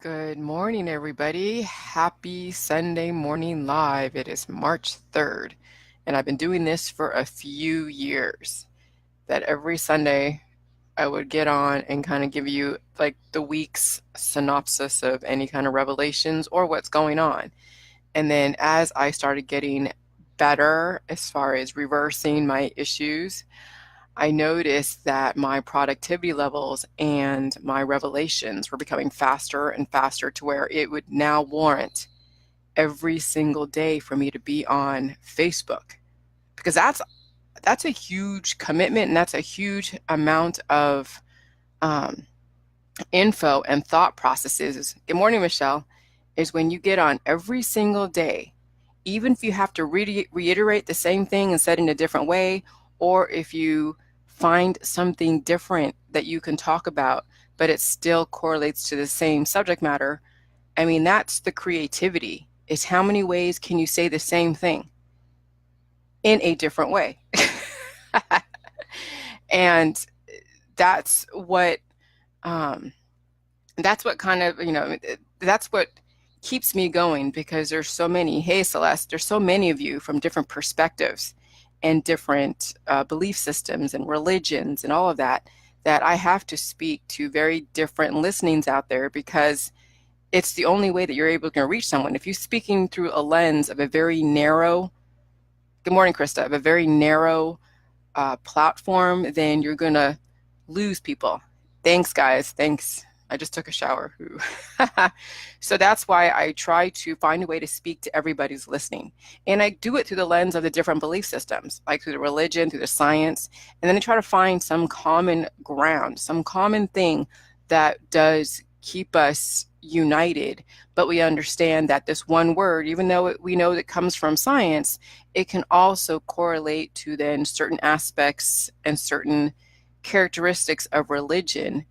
Good morning, everybody. Happy Sunday morning live. It is March 3rd, and I've been doing this for a few years. That every Sunday I would get on and kind of give you like the week's synopsis of any kind of revelations or what's going on. And then as I started getting better as far as reversing my issues, I noticed that my productivity levels and my revelations were becoming faster and faster to where it would now warrant every single day for me to be on Facebook because that's a huge commitment and that's a huge amount of um, info and thought processes. Good morning, Michelle. Is when you get on every single day, even if you have to reiterate the same thing and said in a different way, or if you find something different that you can talk about, but it still correlates to the same subject matter. I mean, that's the creativity. Is how many ways can you say the same thing in a different way? And that's what um, that's what kind of, that's what keeps me going because there's so many. Hey, Celeste, there's so many of you from different perspectives and different belief systems and religions and all of that, that I have to speak to very different listenings out there because it's the only way that you're able to reach someone. If you're speaking through a lens of a very narrow, good morning, Krista, of a very narrow platform, then you're going to lose people. Thanks, guys. Thanks. I just took a shower. So that's why I try to find a way to speak to everybody's listening. And I do it through the lens of the different belief systems, like through the religion, through the science. And then I try to find some common ground, some common thing that does keep us united. But we understand that this one word, even though we know it comes from science, it can also correlate to then certain aspects and certain characteristics of religion.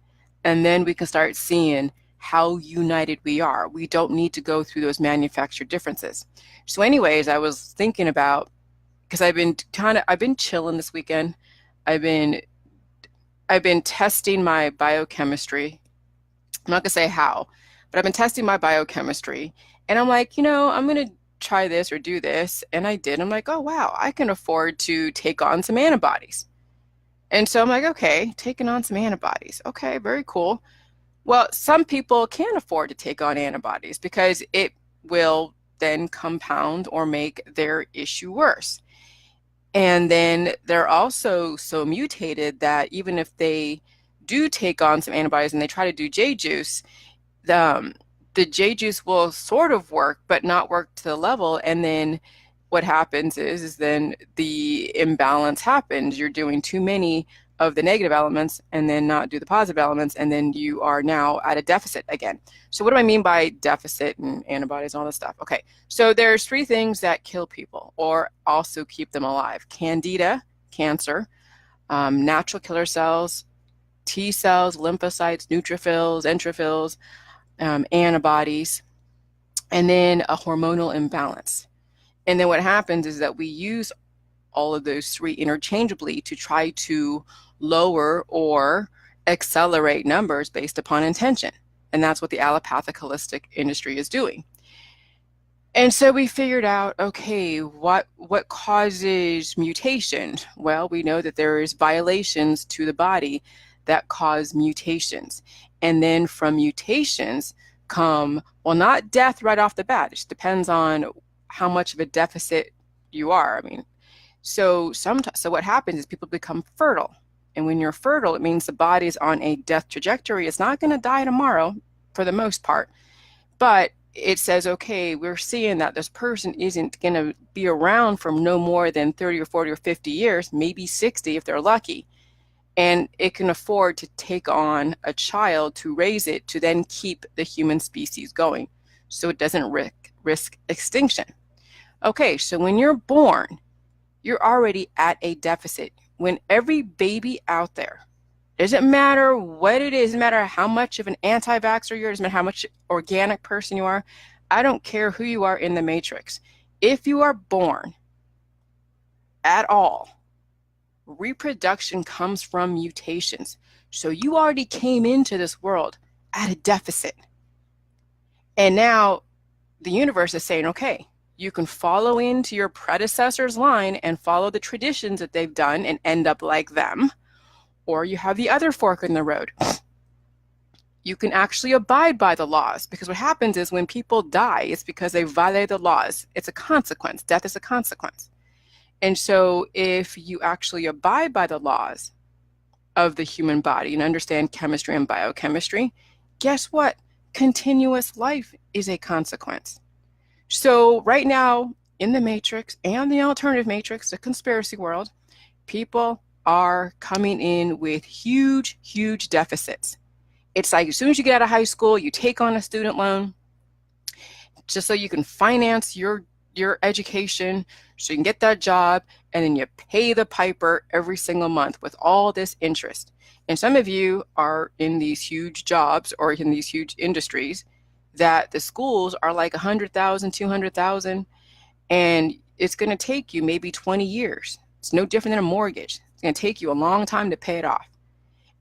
And then we can start seeing how united we are. We don't need to go through those manufactured differences. So anyways, I was thinking about, because I've been chilling this weekend. I've been testing my biochemistry. I'm not gonna say how, but I've been testing my biochemistry. And I'm like, I'm gonna try this or do this. And I did. I'm like, oh wow, I can afford to take on some antibodies. And so I'm like, okay, taking on some antibodies. Okay, very cool. Well, some people can't afford to take on antibodies because it will then compound or make their issue worse. And then they're also so mutated that even if they do take on some antibodies and they try to do J juice, the J juice will sort of work, but not work to the level. And then what happens is then the imbalance happens. You're doing too many of the negative elements and then not do the positive elements, and then you are now at a deficit again. So what do I mean by deficit and antibodies and all this stuff? Okay, so there's three things that kill people or also keep them alive. Candida, cancer, natural killer cells, T cells, lymphocytes, neutrophils, entrophils, antibodies, and then a hormonal imbalance. And then what happens is that we use all of those three interchangeably to try to lower or accelerate numbers based upon intention. And that's what the allopathic holistic industry is doing. And so we figured out, okay, what causes mutation? Well, we know that there is violations to the body that cause mutations. And then from mutations come, well, not death right off the bat. It just depends on how much of a deficit you are. I mean, so what happens is people become fertile. And when you're fertile, it means the body's on a death trajectory. It's not going to die tomorrow for the most part. But it says, okay, we're seeing that this person isn't going to be around for no more than 30 or 40 or 50 years, maybe 60 if they're lucky. And it can afford to take on a child to raise it to then keep the human species going so it doesn't risk extinction. Okay, so when you're born, you're already at a deficit. When every baby out there, doesn't matter what it is, doesn't matter how much of an anti-vaxxer you are, doesn't matter how much organic person you are, I don't care who you are in the matrix. If you are born at all, reproduction comes from mutations. So you already came into this world at a deficit. And now the universe is saying, okay, you can follow into your predecessor's line and follow the traditions that they've done and end up like them. Or you have the other fork in the road. You can actually abide by the laws, because what happens is when people die, it's because they violate the laws. It's a consequence. Death is a consequence. And so if you actually abide by the laws of the human body and understand chemistry and biochemistry, guess what? Continuous life is a consequence. So right now in the matrix and the alternative matrix, the conspiracy world, people are coming in with huge, huge deficits. It's like as soon as you get out of high school, you take on a student loan just so you can finance your education, so you can get that job, and then you pay the piper every single month with all this interest. And some of you are in these huge jobs or in these huge industries that the schools are like 100,000, 200,000, and it's going to take you maybe 20 years. It's no different than a mortgage. It's going to take you a long time to pay it off.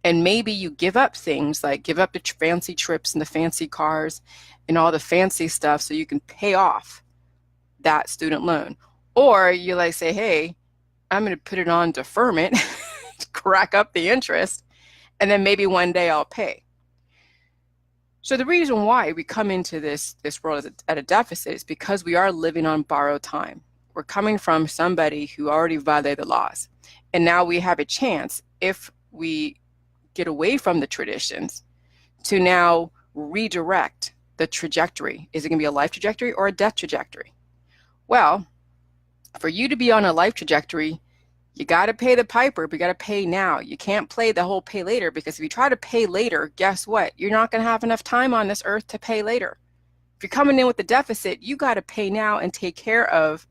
And maybe you give up things like give up the fancy trips and the fancy cars and all the fancy stuff so you can pay off that student loan. Or you like say, hey, I'm going to put it on deferment, crack up the interest, and then maybe one day I'll pay. So the reason why we come into this world at a deficit is because we are living on borrowed time. We're coming from somebody who already violated the laws. And now we have a chance, if we get away from the traditions, to now redirect the trajectory. Is it going to be a life trajectory or a death trajectory? Well, for you to be on a life trajectory, you got to pay the piper, but you got to pay now. You can't play the whole pay later, because if you try to pay later, guess what? You're not going to have enough time on this earth to pay later. If you're coming in with the deficit, you got to pay now and take care of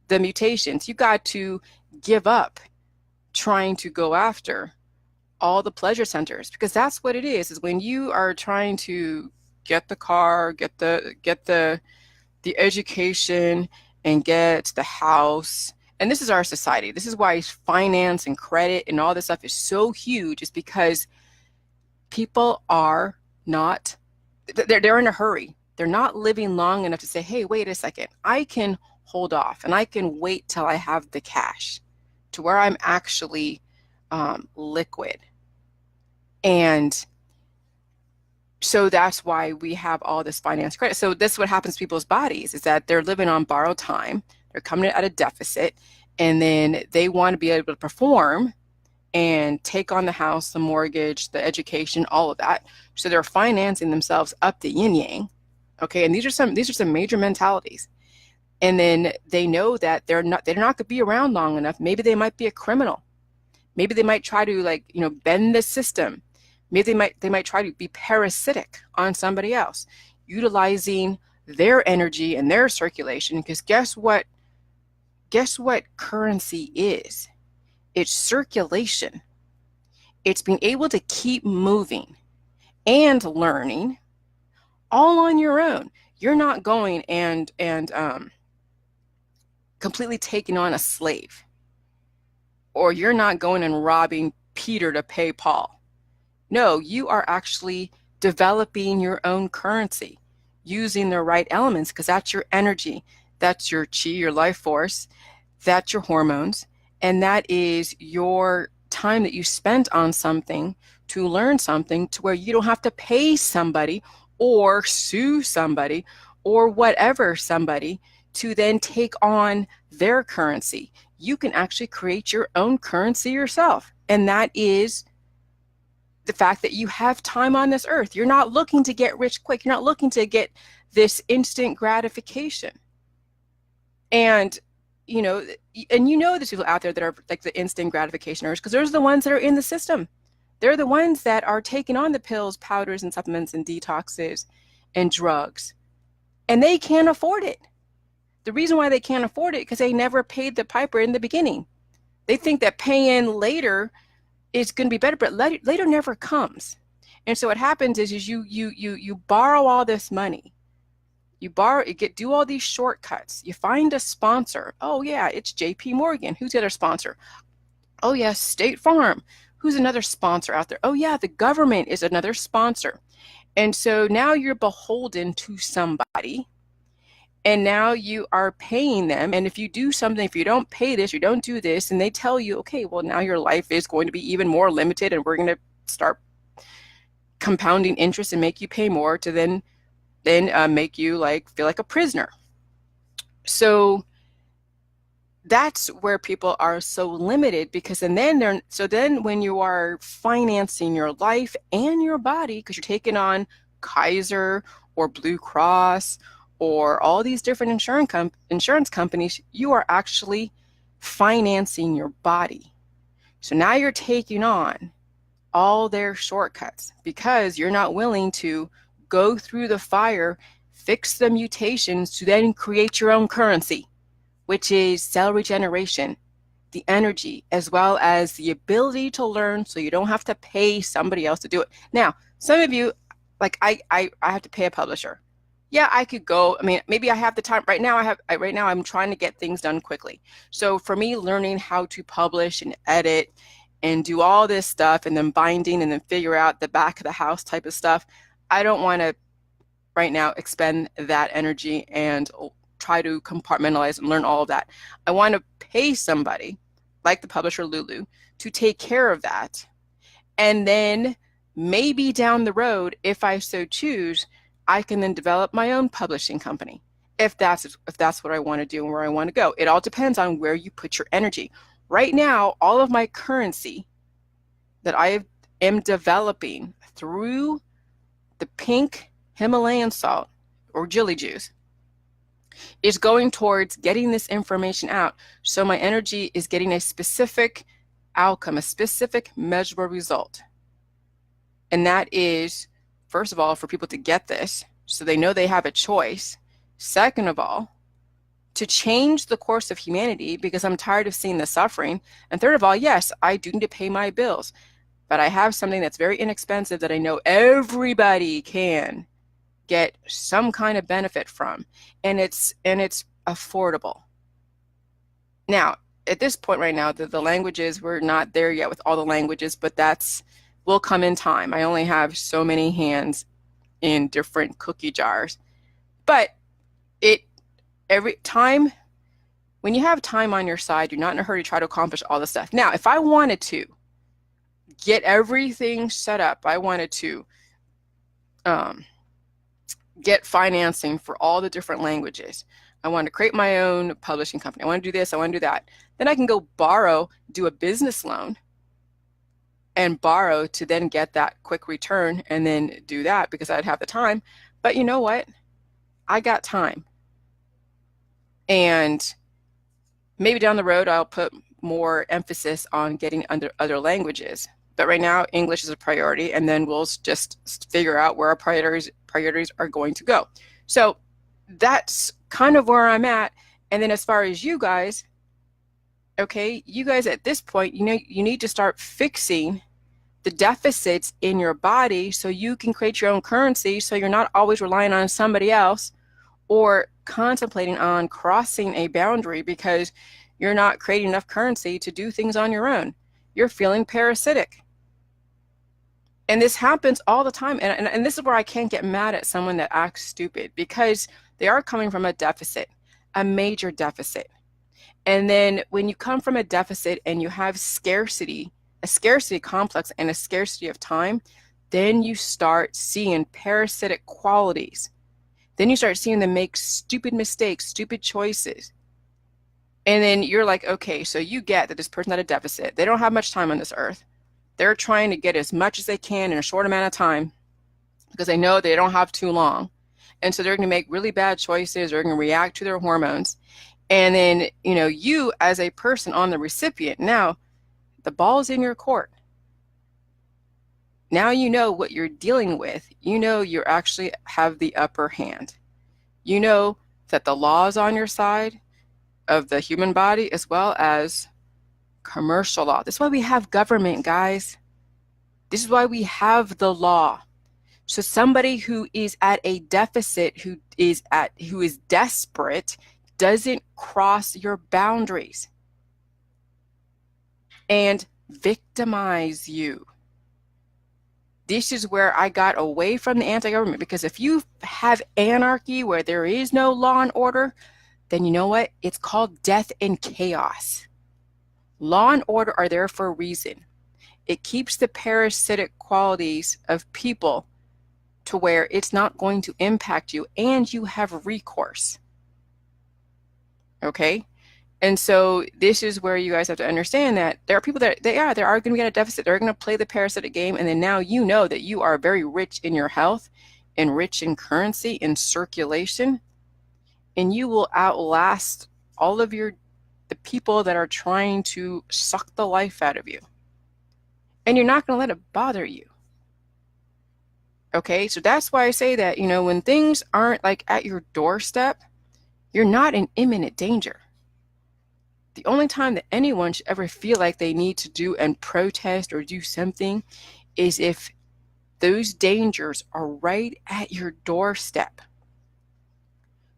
the mutations. You got to give up trying to go after all the pleasure centers, because that's what it is when you are trying to get the car, get the education, and get the house. And this is our society. This is why finance and credit and all this stuff is so huge, is because people are not, they're in a hurry. They're not living long enough to say, hey, wait a second, I can hold off and I can wait till I have the cash to where I'm actually liquid. And so that's why we have all this finance credit. So this is what happens to people's bodies, is that they're living on borrowed time. They're coming at a deficit, and then they want to be able to perform and take on the house, the mortgage, the education, all of that. So they're financing themselves up the yin yang. Okay, and these are some major mentalities. And then they know that they're not going to be around long enough. Maybe they might be a criminal. Maybe they might try to bend the system. Maybe they might try to be parasitic on somebody else, utilizing their energy and their circulation. Because guess what currency is? It's circulation. It's being able to keep moving and learning all on your own. You're not going and completely taking on a slave, or you're not going and robbing Peter to pay Paul. No, you are actually developing your own currency using the right elements, because that's your energy, that's your chi, your life force, that's your hormones, and that is your time that you spent on something to learn something, to where you don't have to pay somebody or sue somebody or whatever somebody to then take on their currency. You can actually create your own currency yourself, and that is the fact that you have time on this earth. You're not looking to get rich quick. You're not looking to get this instant gratification. And there's people out there that are like the instant gratificationers, because those are the ones that are in the system. They're the ones that are taking on the pills, powders, and supplements, and detoxes, and drugs, and they can't afford it. The reason why they can't afford it, because they never paid the piper in the beginning. They think that paying later is going to be better, but later never comes. And so what happens is you borrow all this money. You do all these shortcuts. You find a sponsor. Oh yeah, it's JP Morgan. Who's the other sponsor? Oh yeah, State Farm. Who's another sponsor out there? Oh yeah, the government is another sponsor. And so now you're beholden to somebody, and now you are paying them. And if you do something, if you don't pay this, you don't do this, and they tell you, okay, well, now your life is going to be even more limited, and we're going to start compounding interest and make you pay more to then make you like feel like a prisoner. So that's where people are so limited, because and then when you are financing your life and your body, because you're taking on Kaiser or Blue Cross or all these different insurance companies, you are actually financing your body. So now you're taking on all their shortcuts because you're not willing to go through the fire, fix the mutations to then create your own currency, which is cell regeneration, the energy, as well as the ability to learn so you don't have to pay somebody else to do it. Now, some of you, like I have to pay a publisher. Yeah, I could go. I mean, maybe I have the time. Right now, I'm trying to get things done quickly. So for me, learning how to publish and edit and do all this stuff and then binding and then figure out the back of the house type of stuff, I don't want to right now expend that energy and try to compartmentalize and learn all of that. I want to pay somebody like the publisher Lulu to take care of that. And then maybe down the road, if I so choose, I can then develop my own publishing company if that's what I want to do and where I want to go. It all depends on where you put your energy. Right now, all of my currency that I am developing through the pink Himalayan salt or chili juice is going towards getting this information out. So my energy is getting a specific outcome, a specific measurable result. And that is, first of all, for people to get this so they know they have a choice. Second of all, to change the course of humanity because I'm tired of seeing the suffering. And third of all, yes, I do need to pay my bills, but I have something that's very inexpensive that I know everybody can get some kind of benefit from, and it's affordable. Now, at this point right now, the languages, we're not there yet with all the languages, but will come in time. I only have so many hands in different cookie jars, but every time when you have time on your side, you're not in a hurry to try to accomplish all the stuff. Now, if I wanted to get everything set up, I wanted to get financing for all the different languages. I want to create my own publishing company. I want to do this. I want to do that. Then I can go do a business loan and borrow to then get that quick return and then do that because I'd have the time. But you know what? I got time. And maybe down the road, I'll put more emphasis on getting other languages. But right now, English is a priority, and then we'll just figure out where our priorities are going to go. So that's kind of where I'm at. And then as far as you guys, okay, you guys at this point, you need to start fixing the deficits in your body so you can create your own currency so you're not always relying on somebody else or contemplating on crossing a boundary because you're not creating enough currency to do things on your own. You're feeling parasitic. And this happens all the time. And this is where I can't get mad at someone that acts stupid because they are coming from a deficit, a major deficit. And then when you come from a deficit and you have scarcity, a scarcity complex and a scarcity of time, then you start seeing parasitic qualities. Then you start seeing them make stupid mistakes, stupid choices. And then you're like, okay, so you get that this person's at a deficit. They don't have much time on this earth. They're trying to get as much as they can in a short amount of time because they know they don't have too long. And so they're going to make really bad choices. They're going to react to their hormones. And then, you as a person on the recipient, now the ball's in your court. Now you know what you're dealing with. You actually have the upper hand. You know that the law is on your side of the human body as well as commercial law. That's why we have government, guys. This is why we have the law. So somebody who is at a deficit, who is desperate, doesn't cross your boundaries and victimize you. This is where I got away from the anti-government, because if you have anarchy where there is no law and order, then you know what? It's called death and chaos. Law and order are there for a reason. It keeps the parasitic qualities of people to where it's not going to impact you and you have recourse. Okay? And so this is where you guys have to understand that there are people that they are going to be at a deficit. They're going to play the parasitic game. And then now you know that you are very rich in your health and rich in currency, in circulation, and you will outlast all of the people that are trying to suck the life out of you. And you're not going to let it bother you. Okay, so that's why I say that, when things aren't like at your doorstep, you're not in imminent danger. The only time that anyone should ever feel like they need to do and protest or do something is if those dangers are right at your doorstep,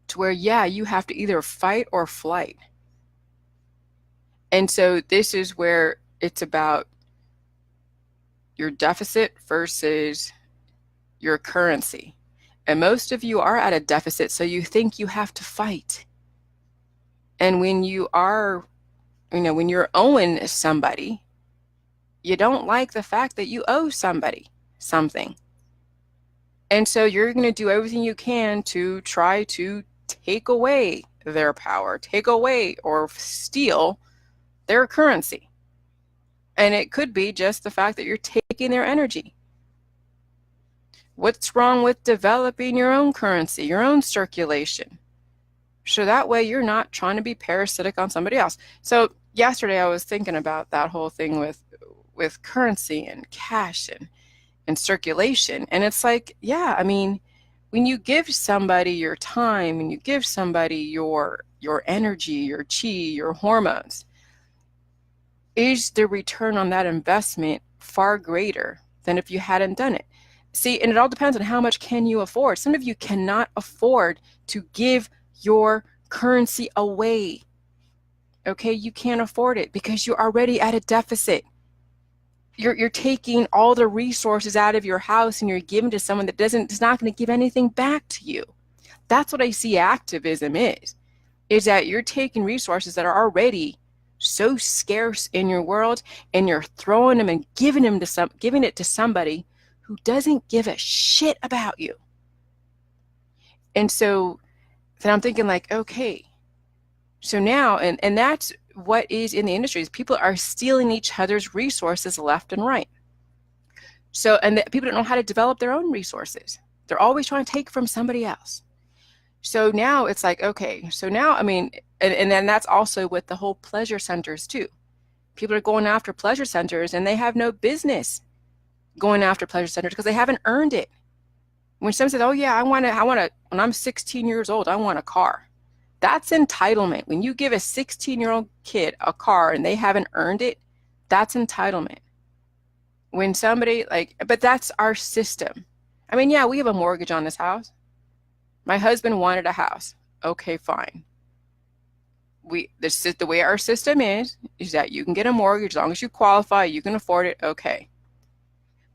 to where, yeah, you have to either fight or flight. And so this is where it's about your deficit versus your currency. And most of you are at a deficit, so you think you have to fight. And when you are, when you're owing somebody, you don't like the fact that you owe somebody something. And so you're going to do everything you can to try to take away their power, take away or steal their currency. And it could be just the fact that you're taking their energy. What's wrong with developing your own currency, your own circulation? So that way you're not trying to be parasitic on somebody else. So yesterday I was thinking about that whole thing with currency and cash and circulation. And it's like, yeah, I mean, when you give somebody your time, when you give somebody your energy, your chi, your hormones, is the return on that investment far greater than if you hadn't done it? See, and it all depends on how much can you afford. Some of you cannot afford to give your currency away. Okay, you can't afford it because you're already at a deficit. You're taking all the resources out of your house and you're giving to someone that is not going to give anything back to you. That's what I see activism is that you're taking resources that are already so scarce in your world and you're throwing them and giving it to somebody who doesn't give a shit about you. And so then I'm thinking like, okay, so now, and that's what is in the industry, is people are stealing each other's resources left and right. So, and people don't know how to develop their own resources. They're always trying to take from somebody else. So now it's like, okay, so now, I mean, and then that's also with the whole pleasure centers too. People are going after pleasure centers and they have no business going after pleasure centers because they haven't earned it. When someone says, oh yeah, I want to, when I'm 16 years old, I want a car. That's entitlement. When you give a 16-year-old kid a car and they haven't earned it, that's entitlement. When somebody but that's our system. I mean, yeah, we have a mortgage on this house. My husband wanted a house. Okay, fine. The way our system is that you can get a mortgage as long as you qualify, you can afford it, okay.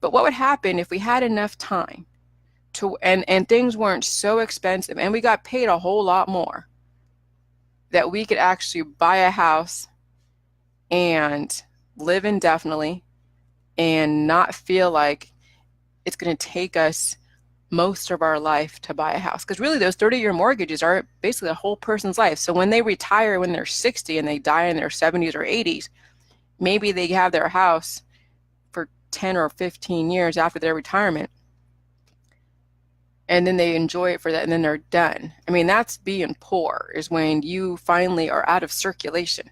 But what would happen if we had enough time and things weren't so expensive and we got paid a whole lot more, that we could actually buy a house and live indefinitely and not feel like it's going to take us most of our life to buy a house? Because really those 30-year mortgages are basically a whole person's life. So when they retire when they're 60 and they die in their 70s or 80s, maybe they have their house for 10 or 15 years after their retirement, and then they enjoy it for that, and then they're done. I mean, that's being poor, is when you finally are out of circulation.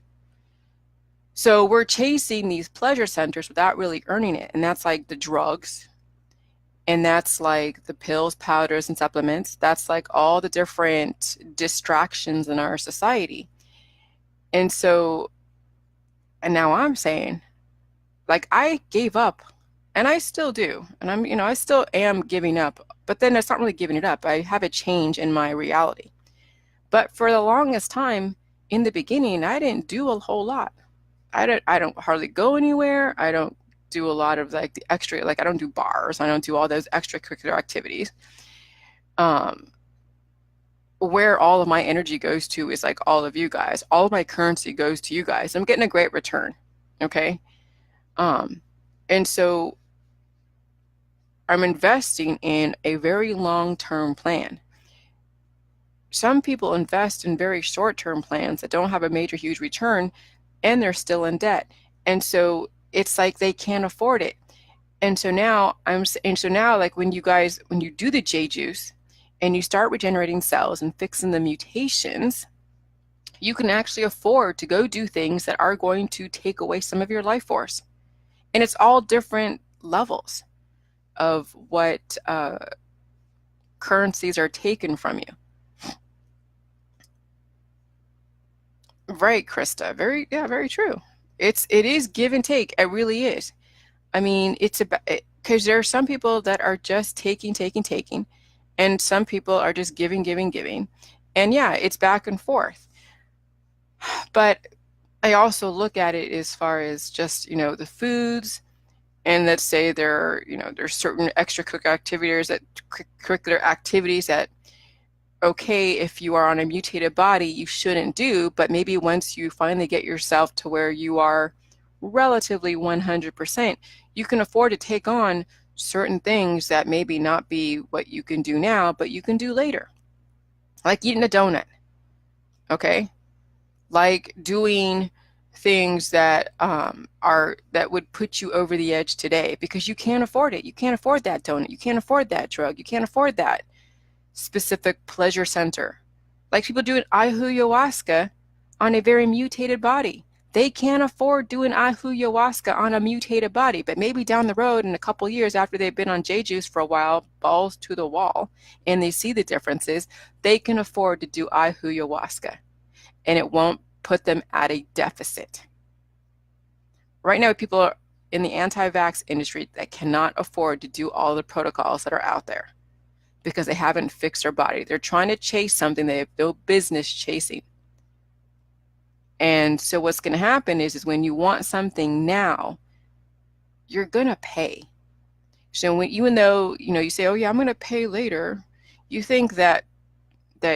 So we're chasing these pleasure centers without really earning it. And that's like the drugs, and that's like the pills, powders, and supplements. That's like all the different distractions in our society. And so, and now I'm saying, like, I gave up, and I still do. And I still am giving up, but then it's not really giving it up. I have a change in my reality. But for the longest time in the beginning, I didn't do a whole lot. I don't hardly go anywhere. I don't do a lot of like the extra, like I don't do bars, I don't do all those extracurricular activities. Where all of my energy goes to is like all of you guys. All of my currency goes to you guys. I'm getting a great return. Okay. And so I'm investing in a very long-term plan. Some people invest in very short-term plans that don't have a major, huge return, and they're still in debt. And so it's like they can't afford it. And so now like when you do the J juice and you start regenerating cells and fixing the mutations, you can actually afford to go do things that are going to take away some of your life force. And it's all different levels of what currencies are taken from you. Right, Krista. Very true. It is give and take. It really is. I mean, it's about, because there are some people that are just taking, and some people are just giving. And yeah, it's back and forth. But I also look at it as far as just, the foods, and let's say there's certain curricular activities that, okay, if you are on a mutated body, you shouldn't do, but maybe once you finally get yourself to where you are relatively 100%, you can afford to take on certain things that maybe not be what you can do now, but you can do later. Like eating a donut, okay? Like doing things that that would put you over the edge today because you can't afford it. You can't afford that donut. You can't afford that drug. You can't afford that specific pleasure center. Like people doing ayahuasca on a very mutated body. They can't afford doing ayahuasca on a mutated body, but maybe down the road in a couple years after they've been on J juice for a while, balls to the wall, and they see the differences, they can afford to do ayahuasca, and it won't put them at a deficit. Right now, people are in the anti-vax industry that cannot afford to do all the protocols that are out there because they haven't fixed their body. They're trying to chase something they have no business chasing. And so what's going to happen is when you want something now, you're going to pay. So even though, you say, oh yeah, I'm going to pay later, you think that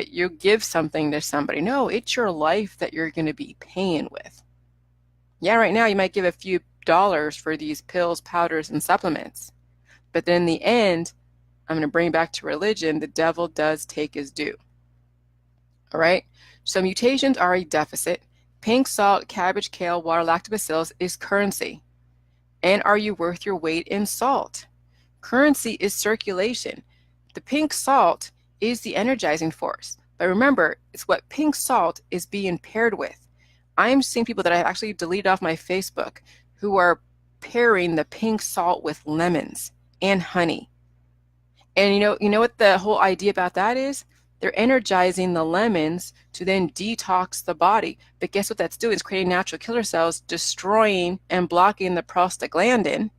you give something to somebody. No, it's your life that you're going to be paying with. Yeah, right now you might give a few dollars for these pills, powders, and supplements. But then in the end, I'm going to bring it back to religion, the devil does take his due. All right? So mutations are a deficit. Pink salt, cabbage, kale, water, lactobacillus is currency. And are you worth your weight in salt? Currency is circulation. The pink salt is the energizing force. But remember, it's what pink salt is being paired with. I'm seeing people that I actually deleted off my Facebook who are pairing the pink salt with lemons and honey. And you know what the whole idea about that is? They're energizing the lemons to then detox the body. But guess what that's doing? It's creating natural killer cells, destroying and blocking the prostaglandin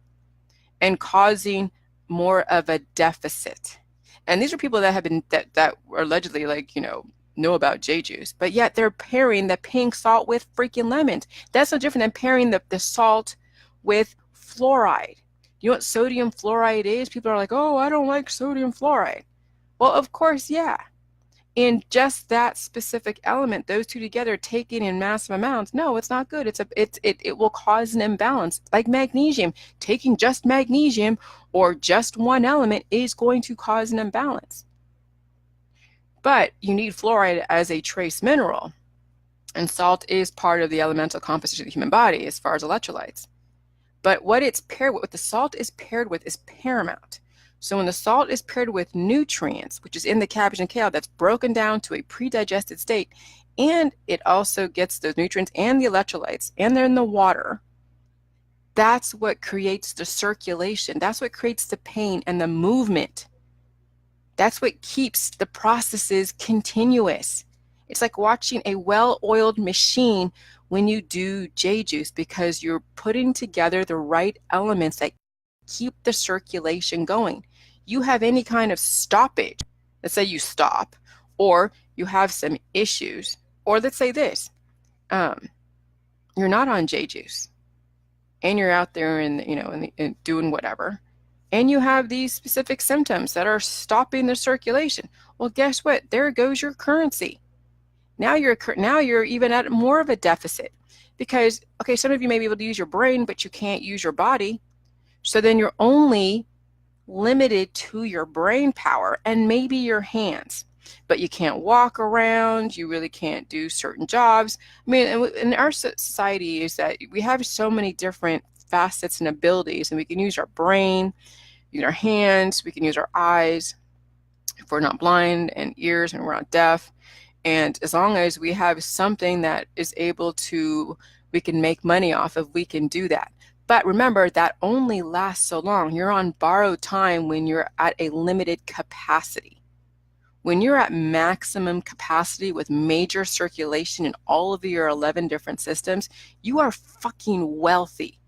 and causing more of a deficit. And these are people that have been that are allegedly know about J juice, but yet they're pairing the pink salt with freaking lemons. That's no different than pairing the salt with fluoride. You know what sodium fluoride is? People are like, oh, I don't like sodium fluoride. Well, of course, yeah. In just that specific element, those two together taken in massive amounts, no, it's not good. It will cause an imbalance. Like magnesium, taking just magnesium or just one element is going to cause an imbalance. But you need fluoride as a trace mineral, and salt is part of the elemental composition of the human body as far as electrolytes. But what it's paired with, what the salt is paired with, is paramount. So when the salt is paired with nutrients, which is in the cabbage and kale, that's broken down to a pre-digested state, and it also gets those nutrients and the electrolytes, and they're in the water, that's what creates the circulation. That's what creates the pain and the movement. That's what keeps the processes continuous. It's like watching a well-oiled machine when you do J juice, because you're putting together the right elements that keep the circulation going. You have any kind of stoppage, let's say you stop, or you have some issues, or let's say this, you're not on J juice and you're out there and, and doing whatever, and you have these specific symptoms that are stopping the circulation, well, guess what? There goes your currency. Now you're even at more of a deficit because, okay, some of you may be able to use your brain, but you can't use your body. So then you're only limited to your brain power and maybe your hands, but you can't walk around. You really can't do certain jobs. I mean, in our society is that we have so many different facets and abilities, and we can use our brain, use our hands, we can use our eyes if we're not blind, and ears and we're not deaf. And as long as we have something that is able to, we can make money off of, we can do that. But remember, that only lasts so long. You're on borrowed time when you're at a limited capacity. When you're at maximum capacity with major circulation in all of your 11 different systems, you are fucking wealthy.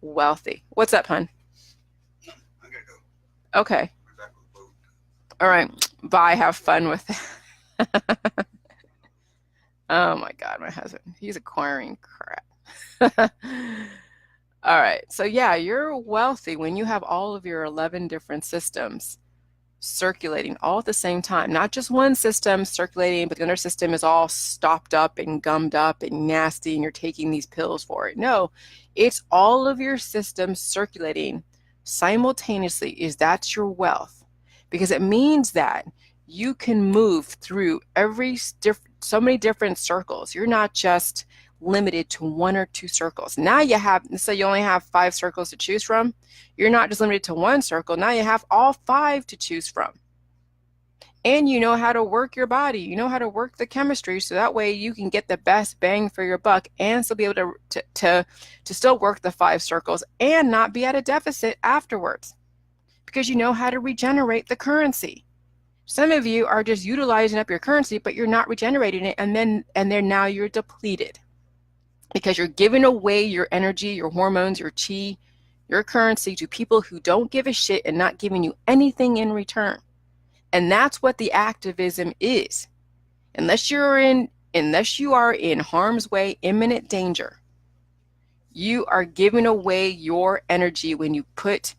Wealthy. What's up, hon? I gotta go. Okay. All right. Bye. Have fun with it. Oh my God, my husband. He's acquiring crap. All right. So yeah, you're wealthy when you have all of your 11 different systems circulating all at the same time. Not just one system circulating, but the other system is all stopped up and gummed up and nasty and you're taking these pills for it. No, it's all of your systems circulating simultaneously. That's your wealth, because it means that you can move through so many different circles. You're not just limited to one or two circles. Now you have, so you only have 5 circles to choose from. You're not just limited to one circle. Now you have all 5 to choose from. And you know how to work your body. You know how to work the chemistry, so that way you can get the best bang for your buck and still be able to still work the 5 circles and not be at a deficit afterwards, because you know how to regenerate the currency. Some of you are just utilizing up your currency, but you're not regenerating it, and then now you're depleted because you're giving away your energy, your hormones, your chi, your currency to people who don't give a shit and not giving you anything in return. And that's what the activism is. Unless you are in harm's way, imminent danger, you are giving away your energy when you put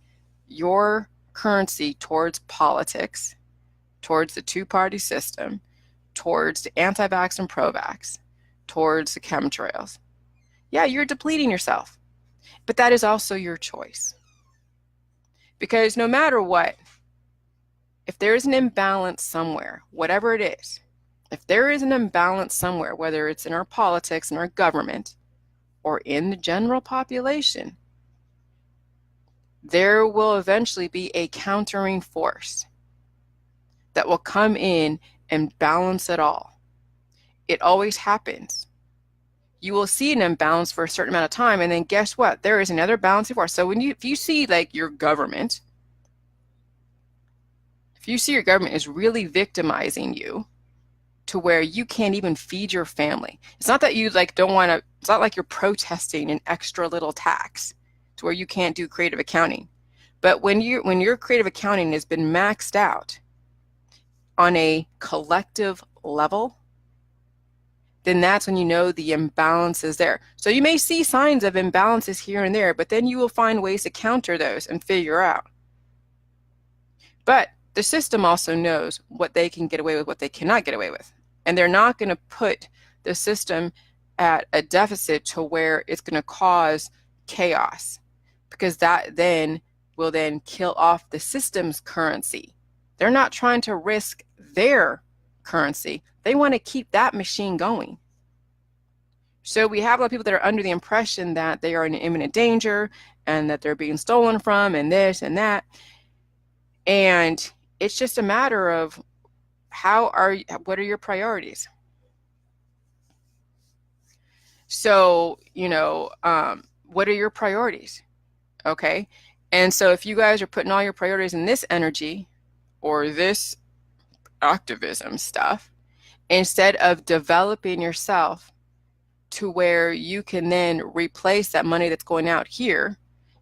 your currency towards politics, towards the two-party system, towards the anti-vax and pro-vax, towards the chemtrails. Yeah, you're depleting yourself. But that is also your choice. Because no matter what, if there is an imbalance somewhere, whatever it is, if there is an imbalance somewhere, whether it's in our politics, in our government, or in the general population, there will eventually be a countering force that will come in and balance it all. It always happens. You will see an imbalance for a certain amount of time, and then guess what? There is another balancing force. So if you see like your government, if you see your government is really victimizing you to where you can't even feed your family, it's not that you like don't want to, it's not like you're protesting an extra little tax to where you can't do creative accounting. But when your creative accounting has been maxed out on a collective level, then that's when you know the imbalance is there. So you may see signs of imbalances here and there, but then you will find ways to counter those and figure out. But the system also knows what they can get away with, what they cannot get away with. And they're not going to put the system at a deficit to where it's going to cause chaos, because that then will then kill off the system's currency. They're not trying to risk their currency. They want to keep that machine going. So we have a lot of people that are under the impression that they are in imminent danger and that they're being stolen from and this and that. And it's just a matter of what are your priorities? So, what are your priorities? Okay. And so if you guys are putting all your priorities in this energy or this activism stuff, instead of developing yourself to where you can then replace that money that's going out here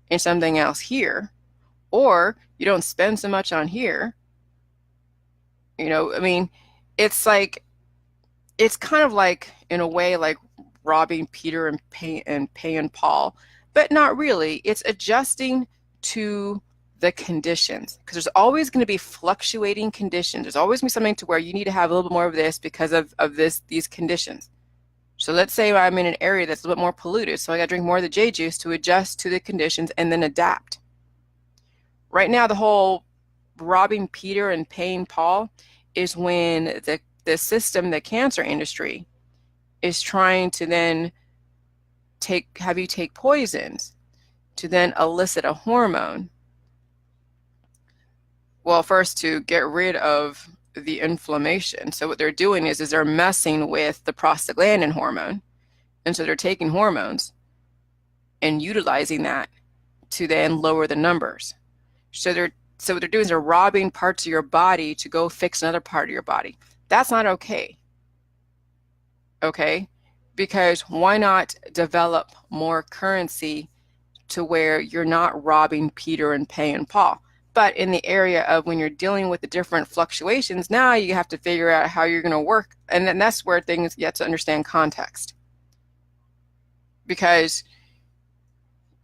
in something else here, or you don't spend so much on here, it's kind of like, in a way, like robbing Peter and paying Paul. but not really. It's adjusting to the conditions, because there's always going to be fluctuating conditions. There's always going to be something to where you need to have a little bit more of this because of these conditions. So let's say I'm in an area that's a little bit more polluted, so I got to drink more of the J juice to adjust to the conditions and then adapt. Right now, the whole robbing Peter and paying Paul is when the system, the cancer industry, is trying to then have you take poisons to then elicit a hormone. Well, first to get rid of the inflammation. So what they're doing is they're messing with the prostaglandin hormone. And so they're taking hormones and utilizing that to then lower the numbers. So what they're doing is they're robbing parts of your body to go fix another part of your body. That's not okay. Okay? Because why not develop more currency to where you're not robbing Peter and paying Paul? But in the area of when you're dealing with the different fluctuations, now you have to figure out how you're going to work. And then that's where things you have to understand context. Because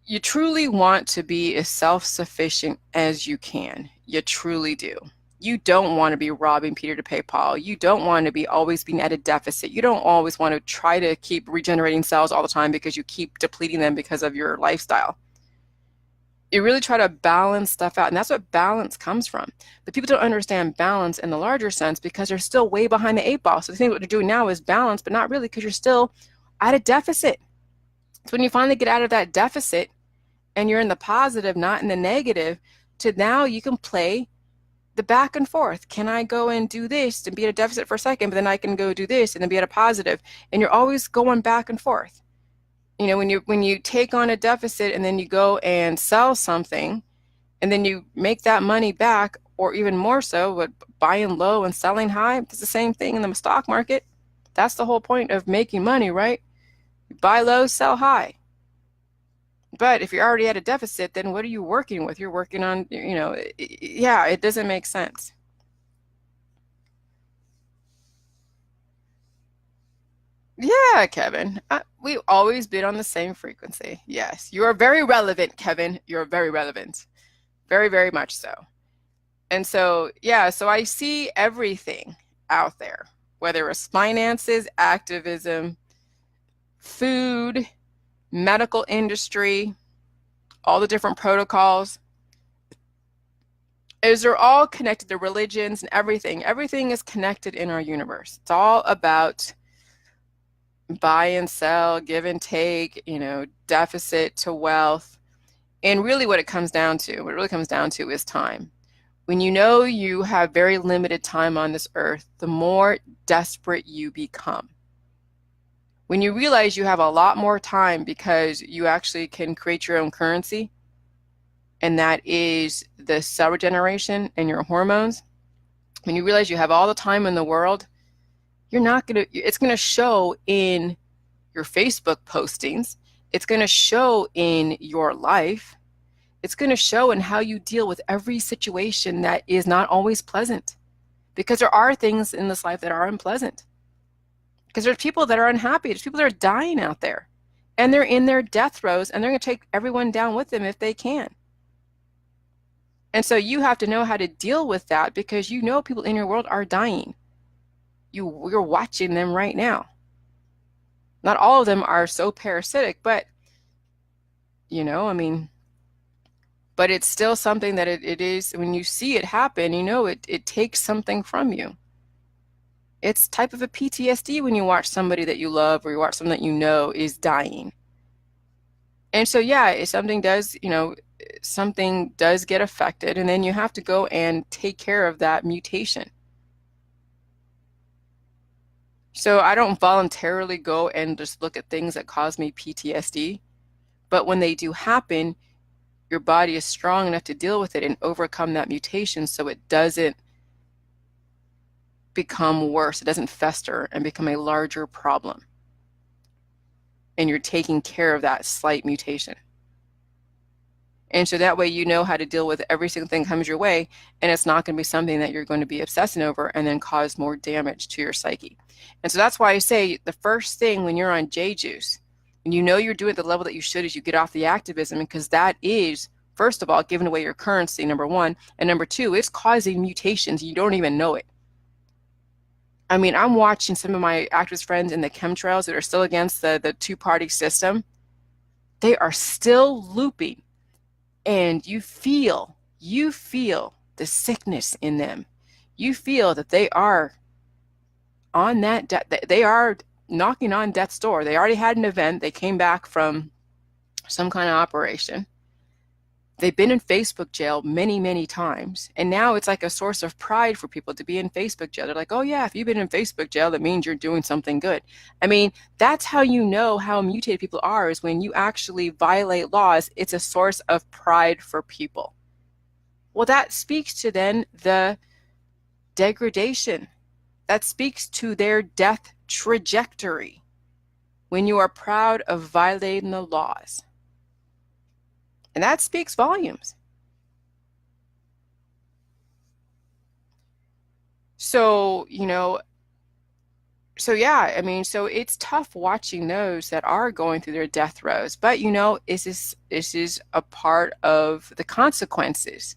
you truly want to be as self-sufficient as you can. You truly do. You don't want to be robbing Peter to pay Paul. You don't want to be always being at a deficit. You don't always want to try to keep regenerating cells all the time because you keep depleting them because of your lifestyle. You really try to balance stuff out, and that's what balance comes from. But people don't understand balance in the larger sense because they're still way behind the 8 ball. So they think what they're doing now is balance, but not really, because you're still at a deficit. So when you finally get out of that deficit and you're in the positive, not in the negative, to now you can play the back and forth. Can I go and do this and be at a deficit for a second, but then I can go do this and then be at a positive? And you're always going back and forth. You know, when you take on a deficit and then you go and sell something and then you make that money back, or even more so, but buying low and selling high, it's the same thing in the stock market. That's the whole point of making money, right? You buy low, sell high. But if you're already at a deficit, then what are you working with? You're working on, yeah, it doesn't make sense. Yeah, Kevin. We've always been on the same frequency. Yes, you are very relevant, Kevin. You're very relevant. Very, very much so. And so, yeah, so I see everything out there, whether it's finances, activism, food, medical industry, all the different protocols. They're all connected, the religions and everything. Everything is connected in our universe. It's all about buy and sell, give and take, deficit to wealth. And really what it really comes down to is time. When you know you have very limited time on this earth, the more desperate you become. When you realize you have a lot more time because you actually can create your own currency, and that is the cell regeneration and your hormones, when you realize you have all the time in the world, it's going to show in your Facebook postings. It's going to show in your life. It's going to show in how you deal with every situation that is not always pleasant. Because there are things in this life that are unpleasant. Because there's people that are unhappy. There's people that are dying out there. And they're in their death throes, and they're going to take everyone down with them if they can. And so you have to know how to deal with that, because people in your world are dying. You're watching them right now. Not all of them are so parasitic, but but it's still something that it is, when you see it happen, it takes something from you. It's type of a PTSD when you watch somebody that you love, or you watch someone that is dying. And so, yeah, if something does get affected, and then you have to go and take care of that mutation. So I don't voluntarily go and just look at things that cause me PTSD, but when they do happen, your body is strong enough to deal with it and overcome that mutation so it doesn't become worse. It doesn't fester and become a larger problem. And you're taking care of that slight mutation. And so that way you know how to deal with every single thing that comes your way, and it's not going to be something that you're going to be obsessing over and then cause more damage to your psyche. And so that's why I say the first thing when you're on J juice, And you know you're doing it at the level that you should as you get off the activism, because that is, first of all, giving away your currency, number one. And number two, it's causing mutations. You don't even know it. I mean, I'm watching some of my activist friends in the chemtrails that are still against the two-party system. They are still looping, and you feel the sickness in them. You feel that they are on that, they are knocking on death's door. They already had an event. They came back from some kind of operation. They've been in Facebook jail many, many times. And now it's like a source of pride for people to be in Facebook jail. They're like, oh yeah, if you've been in Facebook jail, that means you're doing something good. I mean, that's how you know how mutated people are, is when you actually violate laws. It's a source of pride for people. Well, that speaks to then the degradation. That speaks to their death trajectory when you are proud of violating the laws. And that speaks volumes. So, yeah, I mean, so it's tough watching those that are going through their death throes. But, this is a part of the consequences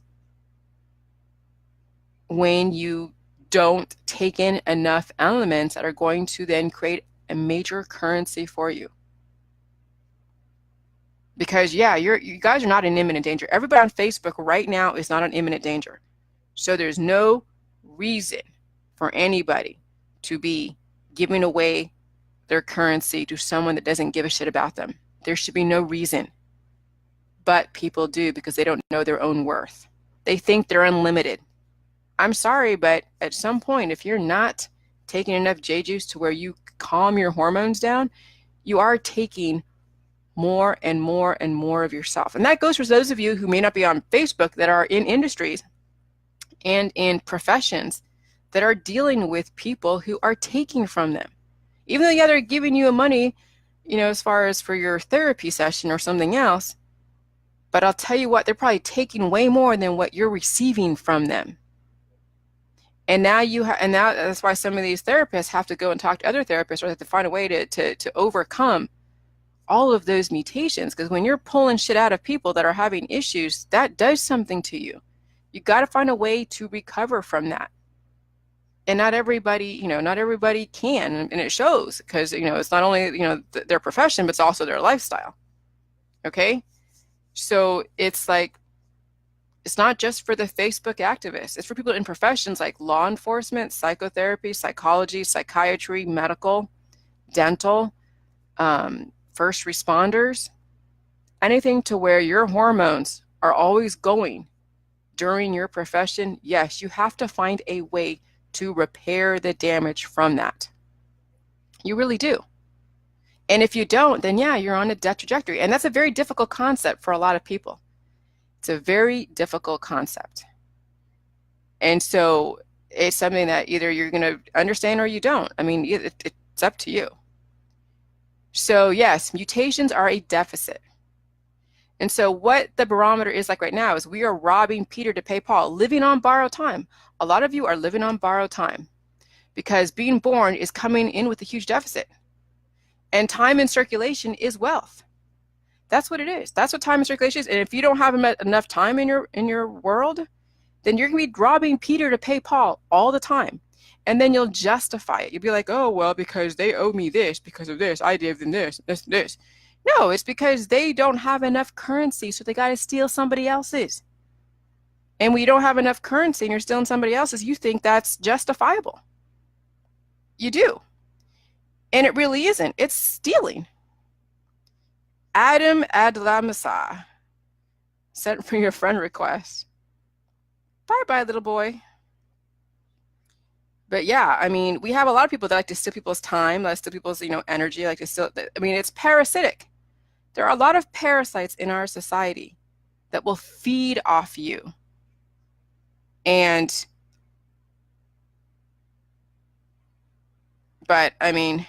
when you don't take in enough elements that are going to then create a major currency for you. Because, yeah, you guys are not in imminent danger. Everybody on Facebook right now is not in imminent danger. So there's no reason for anybody to be giving away their currency to someone that doesn't give a shit about them. There should be no reason. But people do, because they don't know their own worth. They think they're unlimited. I'm sorry, but at some point, if you're not taking enough J juice to where you calm your hormones down, you are taking more and more and more of yourself. And that goes for those of you who may not be on Facebook, that are in industries and in professions that are dealing with people who are taking from them. Even though, yeah, they're giving you money, as far as for your therapy session or something else, but I'll tell you what, they're probably taking way more than what you're receiving from them. And now now that's why some of these therapists have to go and talk to other therapists, or they have to find a way to overcome all of those mutations. Because when you're pulling shit out of people that are having issues, that does something to you. You got to find a way to recover from that. And not everybody can, and it shows, because it's not only their profession, but it's also their lifestyle. Okay, so it's like, it's not just for the Facebook activists. It's for people in professions like law enforcement, psychotherapy, psychology, psychiatry, medical, dental, first responders, anything to where your hormones are always going during your profession. Yes, you have to find a way to repair the damage from that. You really do. And if you don't, then yeah, you're on a death trajectory. And that's a very difficult concept for a lot of people. It's a very difficult concept. And so it's something that either you're going to understand or you don't. I mean, it's up to you. So yes, mutations are a deficit. And so what the barometer is like right now is we are robbing Peter to pay Paul, living on borrowed time. A lot of you are living on borrowed time because being born is coming in with a huge deficit. And time in circulation is wealth. That's what it is. That's what time in circulation is. And if you don't have enough time in your world, then you're going to be robbing Peter to pay Paul all the time. And then you'll justify it. You'll be like, oh, well, because they owe me this, because of this, I gave them this. No, it's because they don't have enough currency, so they got to steal somebody else's. And when you don't have enough currency and you're stealing somebody else's, you think that's justifiable. You do. And it really isn't. It's stealing. Adam Adlamasa sent for your friend request. Bye-bye, little boy. But yeah, I mean, we have a lot of people that like to steal people's time, like to steal people's, energy, like to steal. I mean, it's parasitic. There are a lot of parasites in our society that will feed off you. But I mean,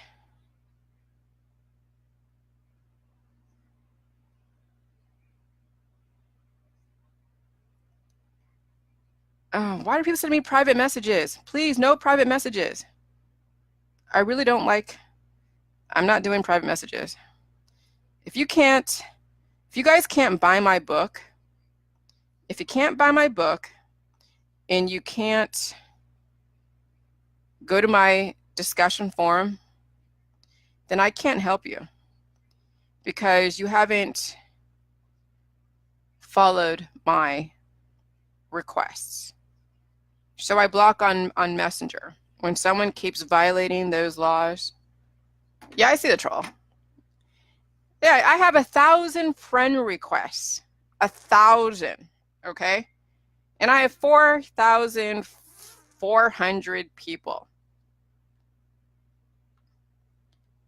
why do people send me private messages? Please, no private messages. I really don't like, I'm not doing private messages. if you guys can't buy my book, if you can't buy my book and you can't go to my discussion forum, then I can't help you because you haven't followed my requests. So I block on Messenger. When someone keeps violating those laws, yeah, I see the troll. Yeah, I have 1,000 friend requests. 1,000, okay? And I have 4,400 people.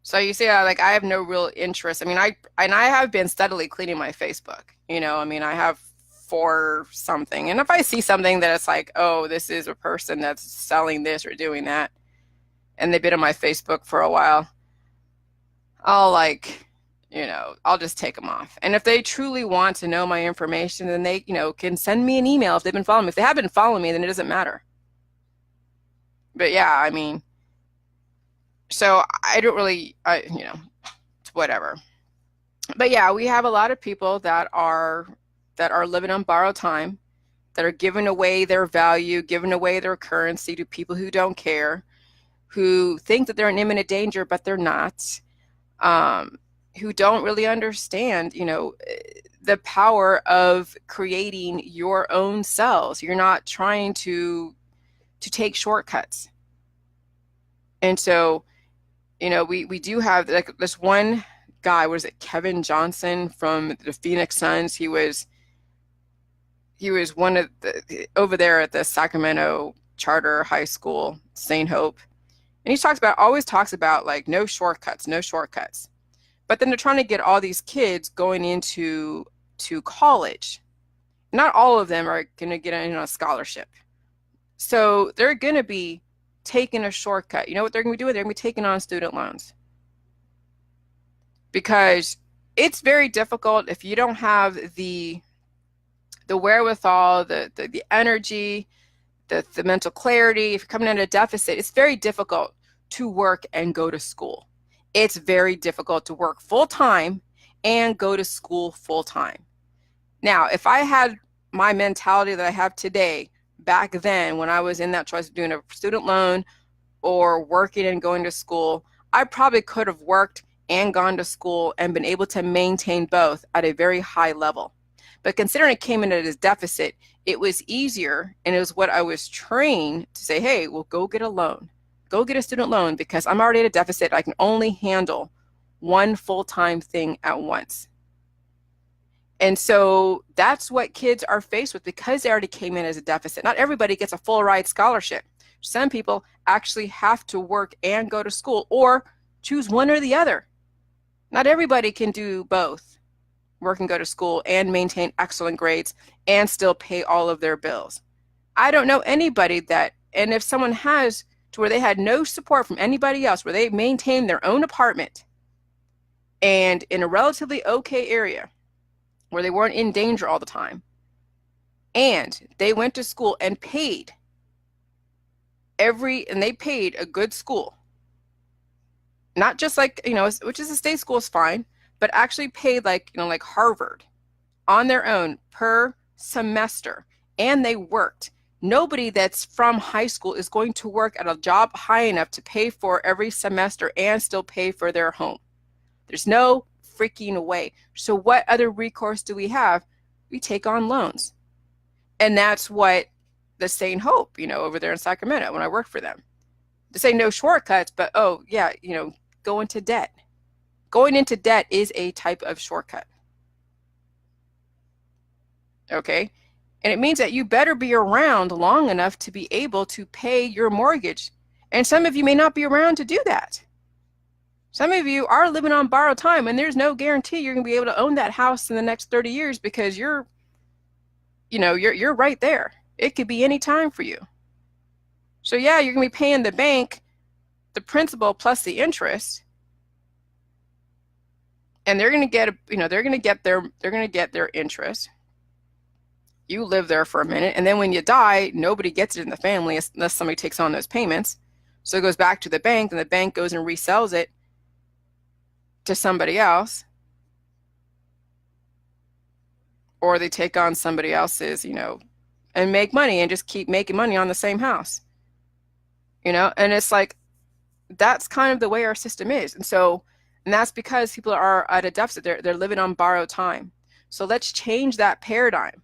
So you see, like I have no real interest. I mean, I have been steadily cleaning my Facebook. I mean, I have 4 something. And if I see something that it's like, oh, this is a person that's selling this or doing that, and they've been on my Facebook for a while, I'll I'll just take them off. And if they truly want to know my information, then they, can send me an email if they've been following me. If they haven't been following me, then it doesn't matter. But yeah, I mean, so I don't really, it's whatever. But yeah, we have a lot of people that are living on borrowed time, that are giving away their value, giving away their currency to people who don't care, who think that they're in imminent danger, but they're not. Who don't really understand, the power of creating your own cells. You're not trying to take shortcuts. And so, we do have like this one guy, was it Kevin Johnson from the Phoenix Suns? He was one of the over there at the Sacramento Charter High School, St. Hope. And he always talks about like no shortcuts. But then they're trying to get all these kids going into college. Not all of them are going to get in on a scholarship. So they're going to be taking a shortcut. You know what they're going to be doing? They're going to be taking on student loans. Because it's very difficult if you don't have the wherewithal, the energy, the mental clarity. If you're coming in at a deficit, it's very difficult to work and go to school. It's very difficult to work full-time and go to school full-time. Now, if I had my mentality that I have today, back then when I was in that choice of doing a student loan or working and going to school, I probably could have worked and gone to school and been able to maintain both at a very high level. But considering it came in at a deficit, it was easier, and it was what I was trained to say, hey, well, go get a loan. Go get a student loan because I'm already at a deficit. I can only handle one full-time thing at once. And so that's what kids are faced with because they already came in as a deficit. Not everybody gets a full ride scholarship. Some people actually have to work and go to school or choose one or the other. Not everybody can do both, work and go to school and maintain excellent grades and still pay all of their bills. I don't know anybody that, and if someone has, to where they had no support from anybody else, where they maintained their own apartment and in a relatively okay area where they weren't in danger all the time, and they went to school and paid they paid a good school, not just like, which is a state school is fine, but actually paid like Harvard on their own per semester, and they worked. Nobody that's from high school is going to work at a job high enough to pay for every semester and still pay for their home. There's no freaking way. So what other recourse do we have? We take on loans. And that's what the St. Hope, over there in Sacramento, when I worked for them. To say no shortcuts, but oh yeah, go into debt. Going into debt is a type of shortcut. Okay? And it means that you better be around long enough to be able to pay your mortgage. And some of you may not be around to do that. Some of you are living on borrowed time, and there's no guarantee you're going to be able to own that house in the next 30 years because you're right there. It could be any time for you. So yeah, you're going to be paying the bank the principal plus the interest. And they're going to get their interest. You live there for a minute, and then when you die, nobody gets it in the family unless somebody takes on those payments. So it goes back to the bank, and the bank goes and resells it to somebody else. or they take on somebody else's, and make money and just keep making money on the same house, and it's like, that's kind of the way our system is. And that's because people are at a deficit. They're living on borrowed time. So let's change that paradigm.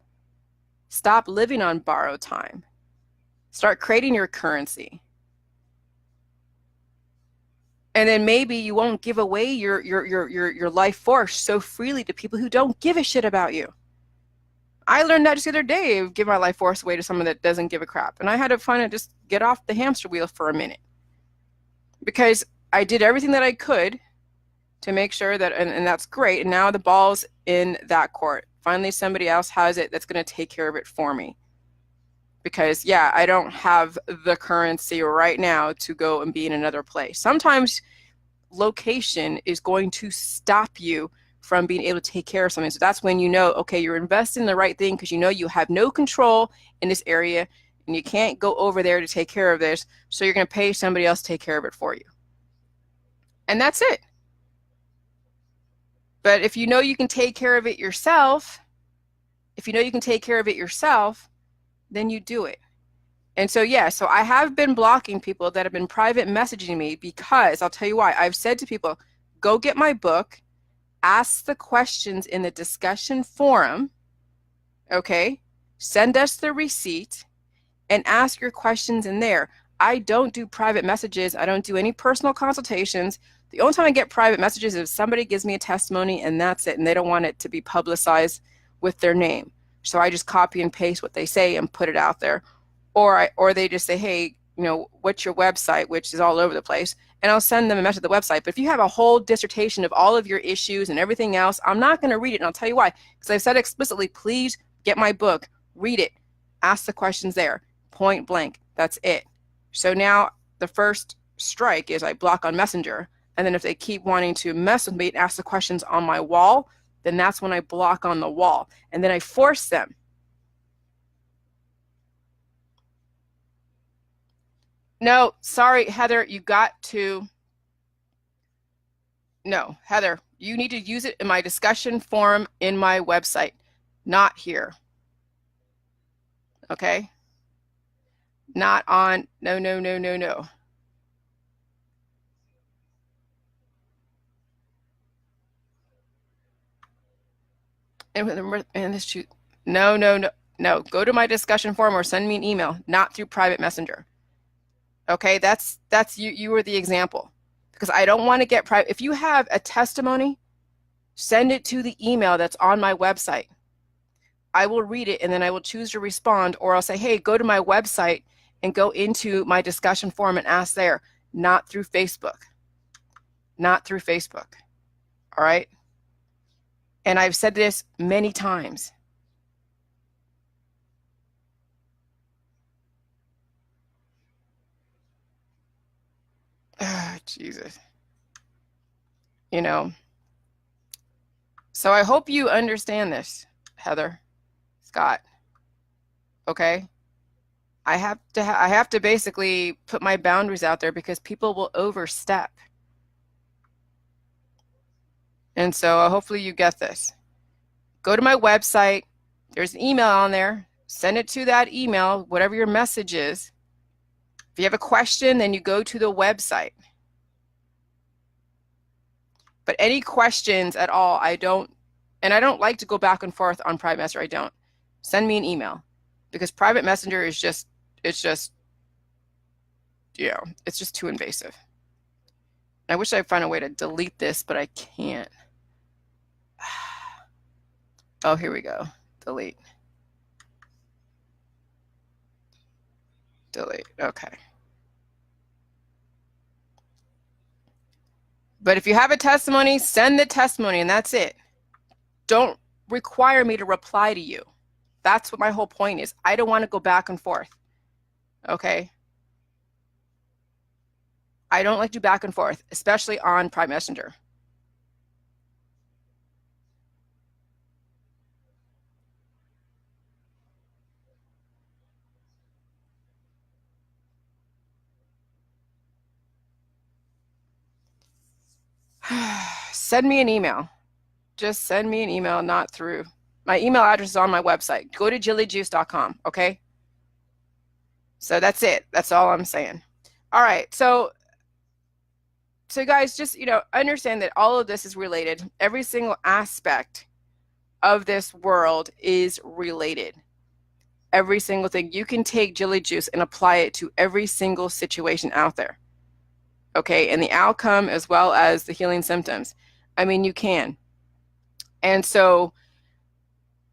Stop living on borrowed time. Start creating your currency. And then maybe you won't give away your life force so freely to people who don't give a shit about you. I learned that just the other day, give my life force away to someone that doesn't give a crap. And I had to find it, just get off the hamster wheel for a minute. Because I did everything that I could to make sure that, and that's great. And now the ball's in that court. Finally, somebody else has it that's going to take care of it for me. Because, yeah, I don't have the currency right now to go and be in another place. Sometimes location is going to stop you from being able to take care of something. So that's when you know, okay, you're investing in the right thing, because you know you have no control in this area and you can't go over there to take care of this. So you're going to pay somebody else to take care of it for you. And that's it. But if you know you can take care of it yourself, then you do it. And so, yeah, so I have been blocking people that have been private messaging me, because I'll tell you why. I've said to people, go get my book, ask the questions in the discussion forum, okay? Send us the receipt and ask your questions in there. I don't do private messages. I don't do any personal consultations. The only time I get private messages is if somebody gives me a testimony and that's it, and they don't want it to be publicized with their name. So I just copy and paste what they say and put it out there. Or they just say, hey, what's your website, which is all over the place, and I'll send them a message to the website. But if you have a whole dissertation of all of your issues and everything else, I'm not going to read it, and I'll tell you why. Because I've said explicitly, please get my book, read it, ask the questions there, point blank. That's it. So now the first strike is I block on Messenger, and then if they keep wanting to mess with me and ask the questions on my wall, then that's when I block on the wall, and then I force them. No, sorry, Heather, no, Heather, you need to use it in my discussion forum in my website, not here. Okay? Not on, no. And this shoot, no. Go to my discussion forum or send me an email, not through private messenger. Okay, that's you. You were the example, because I don't want to get private. If you have a testimony, send it to the email that's on my website. I will read it and then I will choose to respond, or I'll say, hey, go to my website and go into my discussion forum and ask there, not through Facebook. Not through Facebook. All right? And I've said this many times. Jesus. So I hope you understand this, Heather, Scott. Okay? I have to basically put my boundaries out there, because people will overstep. And so hopefully you get this. Go to my website. There's an email on there. Send it to that email, whatever your message is. If you have a question, then you go to the website. But any questions at all, I don't like to go back and forth on private messenger. I don't. Send me an email, because private messenger is just, it's just too invasive. I wish I'd find a way to delete this, but I can't. Oh, here we go. Delete. Okay. But if you have a testimony, send the testimony, and that's it. Don't require me to reply to you. That's what my whole point is. I don't want to go back and forth. Okay? I don't like to do back and forth, especially on private messenger. Send me an email. Just send me an email, not through My email address is on my website. Go to jillyjuice.com, okay? So that's it. That's all I'm saying. All right. So guys, just, understand that all of this is related. Every single aspect of this world is related. Every single thing. You can take Jilly Juice and apply it to every single situation out there. Okay? And the outcome as well as the healing symptoms. I mean, you can. And so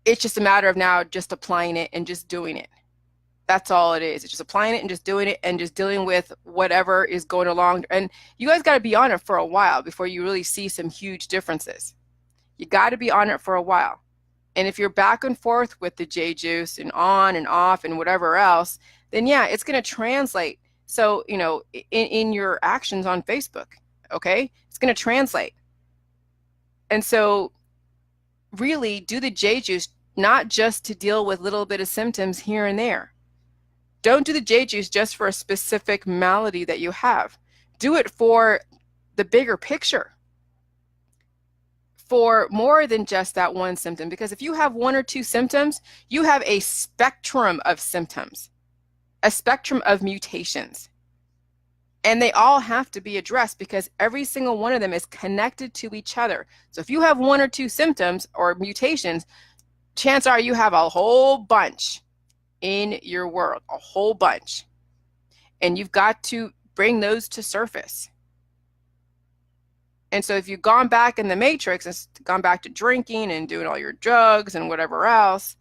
it's just a matter of now just applying it and just doing it. That's all it is. It's just applying it and just doing it and just dealing with whatever is going along. And you guys got to be on it for a while before you really see some huge differences. You got to be on it for a while. And if you're back and forth with the J juice and on and off and whatever else, then yeah, it's going to translate. So, in your actions on Facebook, okay, it's going to translate. And so really do the J juice, not just to deal with little bit of symptoms here and there. Don't do the J juice just for a specific malady that you have. Do it for the bigger picture, for more than just that one symptom. Because if you have one or two symptoms, you have a spectrum of symptoms, a spectrum of mutations. And they all have to be addressed because every single one of them is connected to each other. So if you have one or two symptoms or mutations, chances are you have a whole bunch in your world, a whole bunch. And you've got to bring those to surface. And so if you've gone back in the matrix and gone back to drinking and doing all your drugs and whatever else,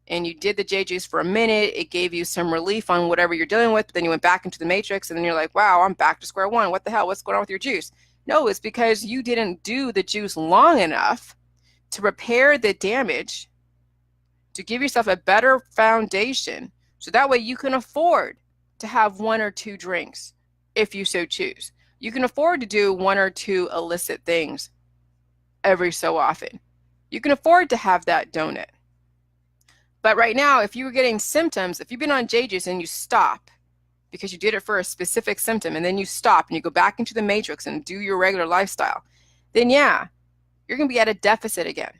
and you did the J juice for a minute, it gave you some relief on whatever you're dealing with, but then you went back into the matrix and then you're like, wow, I'm back to square one. What the hell? What's going on with your juice? No, it's because you didn't do the juice long enough to repair the damage, to give yourself a better foundation, so that way you can afford to have one or two drinks if you so choose. You can afford to do one or two illicit things every so often. You can afford to have that donut. But right now, if you were getting symptoms, if you've been on J juice and you stop because you did it for a specific symptom and then you stop and you go back into the matrix and do your regular lifestyle, then yeah, you're going to be at a deficit again.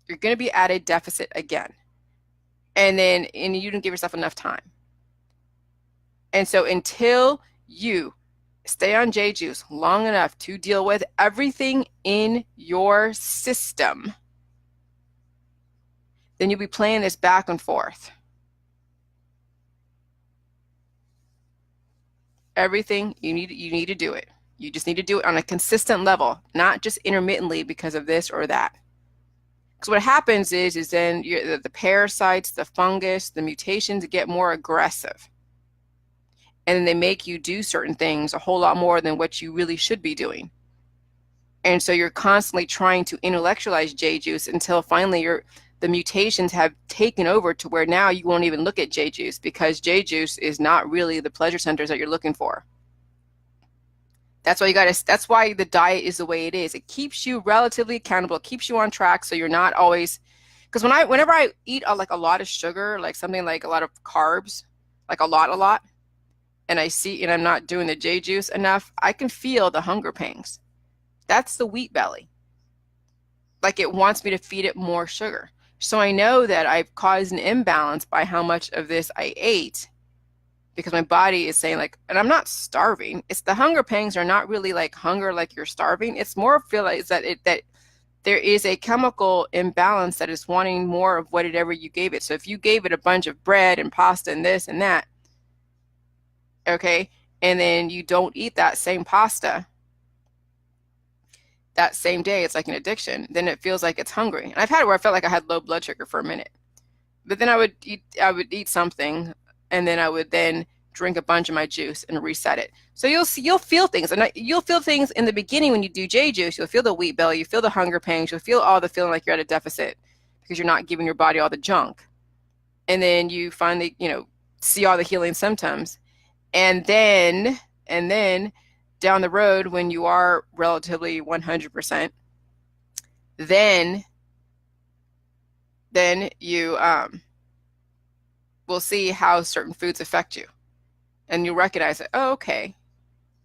You're going to be at a deficit again. And you didn't give yourself enough time. And so until you stay on J juice long enough to deal with everything in your system, then you'll be playing this back and forth. Everything you need to do it. You just need to do it on a consistent level, not just intermittently because of this or that. Because what happens is then the parasites, the fungus, the mutations get more aggressive. And then they make you do certain things a whole lot more than what you really should be doing. And so you're constantly trying to intellectualize J juice until finally the mutations have taken over to where now you won't even look at J juice, because J juice is not really the pleasure centers that you're looking for. That's why the diet is the way it is. It keeps you relatively accountable. It keeps you on track, so you're not always, because whenever I eat a lot of sugar, like something like a lot of carbs, like a lot, and I'm not doing the J juice enough, I can feel the hunger pangs. That's the wheat belly. Like it wants me to feed it more sugar. So I know that I've caused an imbalance by how much of this I ate, because my body is saying and I'm not starving. It's the hunger pangs are not really like hunger, like you're starving. It's more feel like that there is a chemical imbalance that is wanting more of whatever you gave it. So if you gave it a bunch of bread and pasta and this and that, okay, and then you don't eat that same pasta that same day, it's like an addiction, then it feels like it's hungry. And I've had it where I felt like I had low blood sugar for a minute. But then I would eat something, and then I would then drink a bunch of my juice and reset it. So you'll feel things. And you'll feel things in the beginning when you do J juice. You'll feel the wheat belly, you feel the hunger pangs, you'll feel all the feeling like you're at a deficit because you're not giving your body all the junk. And then you finally, see all the healing symptoms. And then down the road, when you are relatively 100%, then you will see how certain foods affect you. And you recognize that, oh, okay,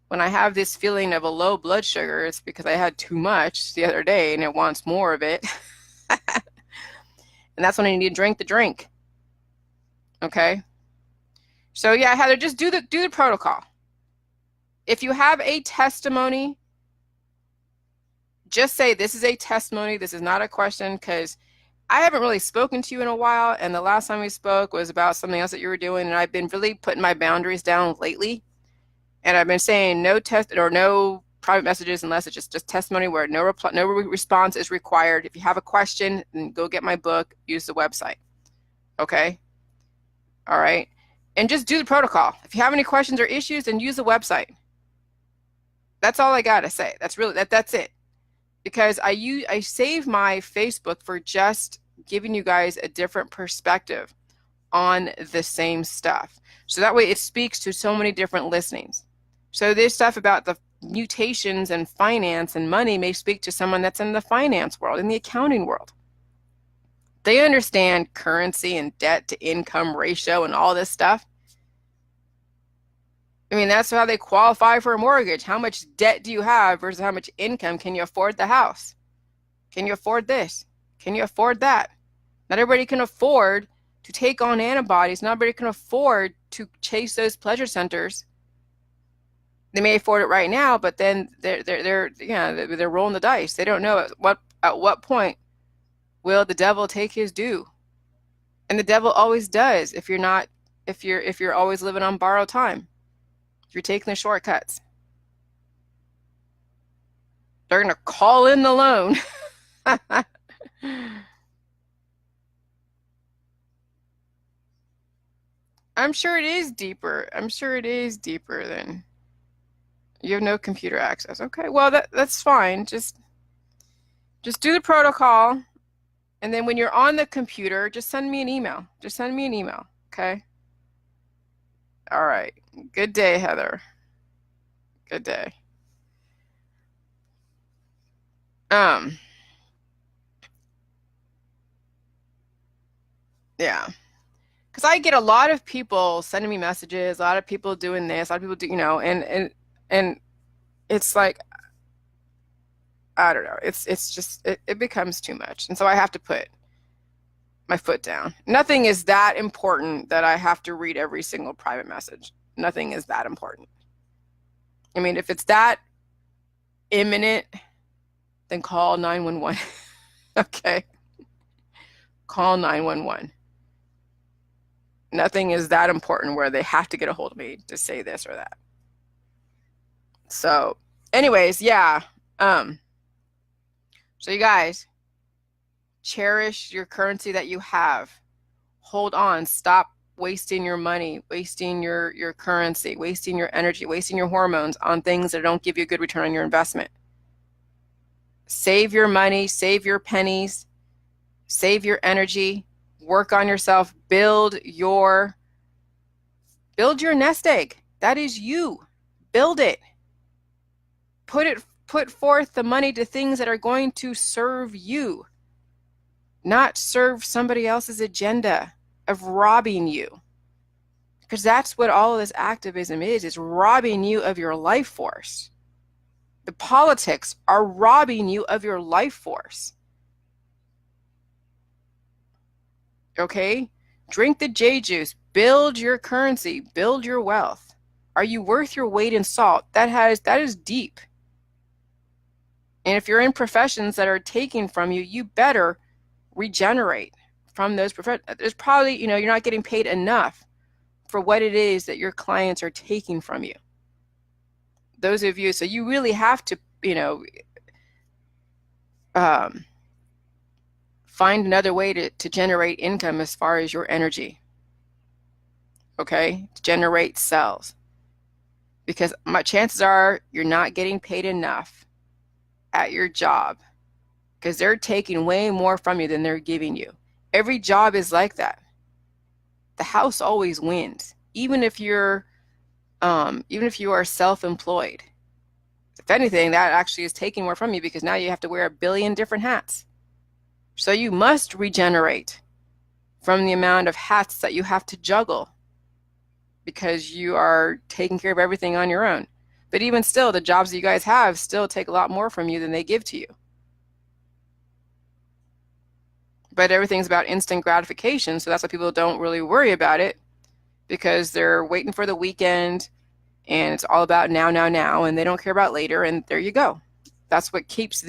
when I have this feeling of a low blood sugar, it's because I had too much the other day and it wants more of it. And that's when I need to drink the drink. Okay. So yeah, Heather, just do the protocol. If you have a testimony, just say this is a testimony. This is not a question, because I haven't really spoken to you in a while. And the last time we spoke was about something else that you were doing. And I've been really putting my boundaries down lately. And I've been saying no test or no private messages unless it's just testimony where no response is required. If you have a question, then go get my book, use the website. Okay. All right. And just do the protocol. If you have any questions or issues, then use the website. That's all I gotta say. That's really that's it. Because I save my Facebook for just giving you guys a different perspective on the same stuff. So that way it speaks to so many different listenings. So this stuff about the mutations and finance and money may speak to someone that's in the finance world, in the accounting world. They understand currency and debt to income ratio and all this stuff. I mean, that's how they qualify for a mortgage. How much debt do you have versus how much income? Can you afford the house? Can you afford this? Can you afford that? Not everybody can afford to take on antibodies. Not everybody can afford to chase those pleasure centers. They may afford it right now, but then they're rolling the dice. They don't know at what point will the devil take his due. And the devil always does if you're always living on borrowed time. If you're taking the shortcuts. They're going to call in the loan. I'm sure it is deeper. I'm sure it is deeper than you have no computer access. Okay, well that's fine. Just do the protocol, and then when you're on the computer, just send me an email. Just send me an email, okay? All right. Good day, Heather. Good day. Yeah. Because I get a lot of people sending me messages, a lot of people doing this, a lot of people do, and it's like, I don't know. It's just it becomes too much. And so I have to put my foot down. Nothing is that important that I have to read every single private message. Nothing is that important. I mean, if it's that imminent, then call 911. Okay. Call 911. Nothing is that important where they have to get a hold of me to say this or that. So anyways, yeah. So you guys, cherish your currency that you have. Hold on. Stop wasting your money, wasting your currency, wasting your energy, wasting your hormones on things that don't give you a good return on your investment. Save your money, save your pennies, save your energy, work on yourself, build your nest egg. That is you. Build it. Put forth the money to things that are going to serve you, not serve somebody else's agenda of robbing you. Because that's what all of this activism is. It's robbing you of your life force. The politics are robbing you of your life force. Okay? Drink the J juice. Build your currency. Build your wealth. Are you worth your weight in salt? That is deep. And if you're in professions that are taking from you, you better regenerate from those professions. There's probably, you're not getting paid enough for what it is that your clients are taking from you. Those of you, so you really have to, find another way to generate income as far as your energy. Okay? To generate cells. Because my chances are you're not getting paid enough at your job, because they're taking way more from you than they're giving you. Every job is like that. The house always wins, even if you are self-employed. If anything, that actually is taking more from you, because now you have to wear a billion different hats. So you must regenerate from the amount of hats that you have to juggle, because you are taking care of everything on your own. But even still, the jobs that you guys have still take a lot more from you than they give to you. But everything's about instant gratification, so that's why people don't really worry about it, because they're waiting for the weekend and it's all about now, now, now, and they don't care about later, and there you go. That's what keeps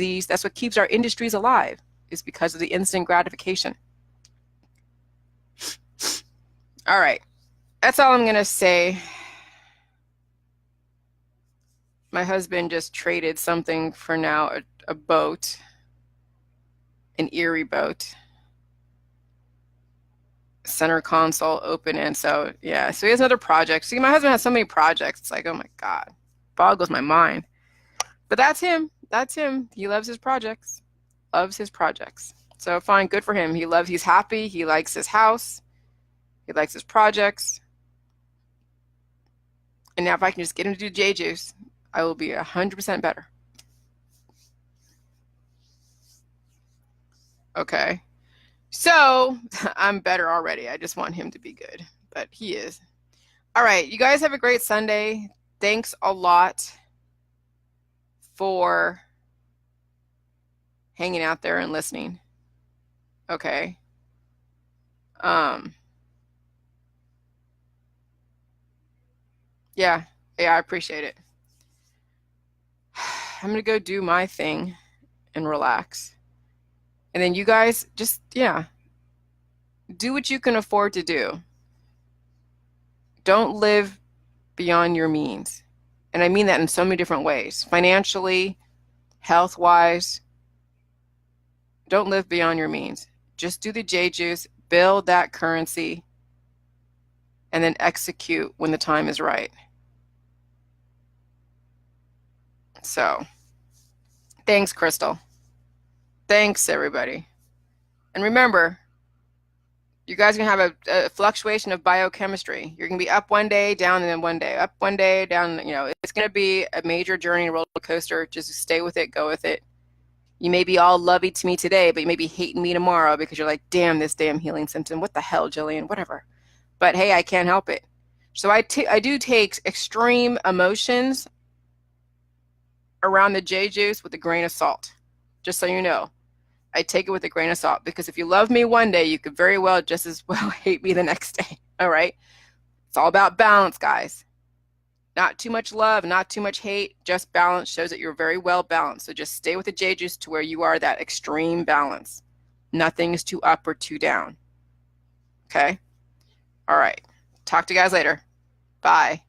our industries alive, is because of the instant gratification. All right. That's all I'm going to say. My husband just traded something for now, a boat, an Erie boat. Center console open, and so yeah, so he has another project. See, my husband has so many projects. It's like, oh my God, boggles my mind. But that's him. That's him. He loves his projects. Loves his projects. So fine, good for him. He's happy. He likes his house. He likes his projects. And now if I can just get him to do J juice, I will be 100% better. Okay. So I'm better already. I just want him to be good, but he is. All right. You guys have a great Sunday. Thanks a lot for hanging out there and listening. Okay. Yeah, I appreciate it. I'm gonna go do my thing and relax. And then you guys just, do what you can afford to do. Don't live beyond your means. And I mean that in so many different ways. Financially, health-wise, don't live beyond your means. Just do the J juice, build that currency, and then execute when the time is right. So, thanks, Crystal. Thanks, everybody. And remember, you guys are going to have a fluctuation of biochemistry. You're going to be up one day, down, and then one day. Up one day, down. It's going to be a major journey, a roller coaster. Just stay with it. Go with it. You may be all lovey to me today, but you may be hating me tomorrow because you're like, damn, this damn healing symptom. What the hell, Jillian? Whatever. But hey, I can't help it. So I do take extreme emotions around the J juice with a grain of salt. Just so you know. I take it with a grain of salt, because if you love me one day, you could very well just as well hate me the next day. All right? It's all about balance, guys. Not too much love, not too much hate, just balance shows that you're very well balanced. So just stay with the J juice to where you are that extreme balance. Nothing is too up or too down. Okay? All right. Talk to you guys later. Bye.